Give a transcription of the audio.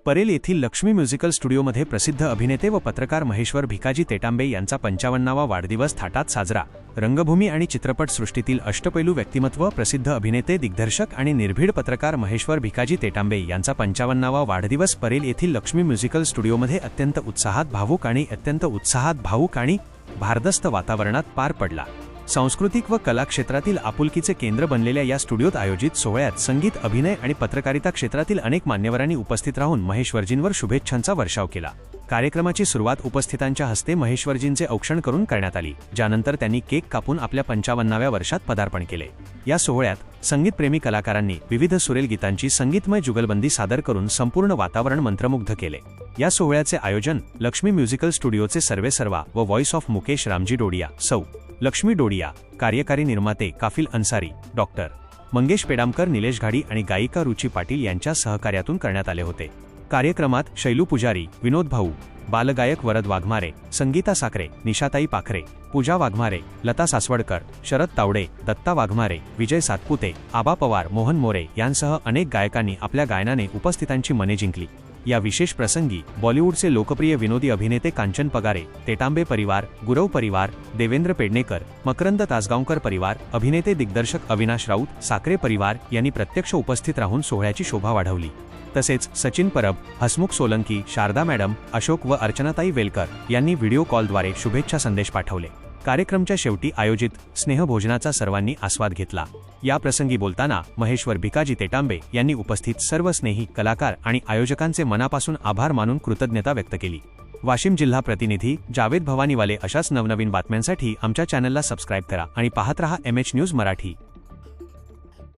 परेल येथील लक्ष्मी म्युझिकल स्टुडिओमध्ये प्रसिद्ध अभिनेते व पत्रकार महेश्वर भिकाजी तेटांबे यांचा 55वा वाढदिवस थाटात साजरा। रंगभूमी आणि चित्रपट सृष्टीतील अष्टपैलू व्यक्तिमत्व, प्रसिद्ध अभिनेते, दिग्दर्शक आणि निर्भीड पत्रकार महेश्वर भिकाजी तेटांबे यांचा 55वा वाढदिवस परेल येथील लक्ष्मी म्युझिकल स्टुडिओमध्ये अत्यंत उत्साहात भावूक आणि भारदस्त वातावरणात पार पडला। सांस्कृतिक व कला क्षेत्रातील आपुलकीचे केंद्र बनलेल्या या स्टुडिओत आयोजित सोहळ्यात संगीत, अभिनय आणि पत्रकारिता क्षेत्रातील अनेक मान्यवरांनी उपस्थित राहून महेश्वरजींवर शुभेच्छांचा वर्षाव केला। कार्यक्रमाची सुरुवात उपस्थितांच्या हस्ते महेश्वरजींचे औक्षण करून करण्यात आली, ज्यानंतर त्यांनी केक कापून आपल्या 55व्या वर्षात पदार्पण केले। या सोहळ्यात संगीतप्रेमी कलाकारांनी विविध सुरेल गीतांची संगीतमय जुगलबंदी सादर करून संपूर्ण वातावरण मंत्रमुग्ध केले। या सोहळ्याचे आयोजन लक्ष्मी म्युझिकल स्टुडिओचे सर्वेसर्वा व व्हॉइस ऑफ मुकेश रामजी डोडिया, सौ. लक्ष्मी डोडिया, कार्यकारी निर्माते काफिल अन्सारी, डॉक्टर. मंगेश पेडामकर, निलेश घाडी आणि गायिका रुची पाटील यांच्या सहकार्यातून करण्यात आले होते। कार्यक्रमात शैलू पुजारी, विनोद भाऊ, बालगायक वरद वाघमारे, संगीता साखरे, निशाताई पाखरे, पूजा वाघमारे, लता सासवडकर, शरद तावडे, दत्ता वाघमारे, विजय सातपुते, आबा पवार, मोहन मोरे यांसह अनेक गायकांनी आपल्या गायनाने उपस्थितांची मने जिंकली। या विशेष प्रसंगी बॉलिवूडचे लोकप्रिय विनोदी अभिनेते कांचन पगारे, तेटांबे परिवार, गुरव परिवार, देवेंद्र पेडणेकर, मकरंद तासगावकर परिवार, अभिनेते दिग्दर्शक अविनाश राऊत, साखरे परिवार यांनी प्रत्यक्ष उपस्थित राहून सोहळ्याची शोभा वाढवली। तसेच सचिन परब, हसमुख सोलंकी, शारदा मॅडम, अशोक व अर्चनाताई वेलकर यांनी व्हिडिओ कॉलद्वारे शुभेच्छा संदेश पाठवले। कार्यक्रमच्या शेवटी आयोजित स्नेहभोजनाचा सर्वांनी आस्वाद घेतला। या प्रसंगी बोलताना महेश्वर भिकाजी तेटांबे यांनी उपस्थित सर्व स्नेही कलाकार आणि आयोजकांचे मनापासून आभार मानून कृतज्ञता व्यक्त केली। वाशिम जिल्हा प्रतिनिधी जावेद भवानीवाले अशाच नवनवीन बातम्यांसाठी आमच्या चॅनलला सबस्क्राईब करा आणि पाहत रहा MH न्यूज मराठी।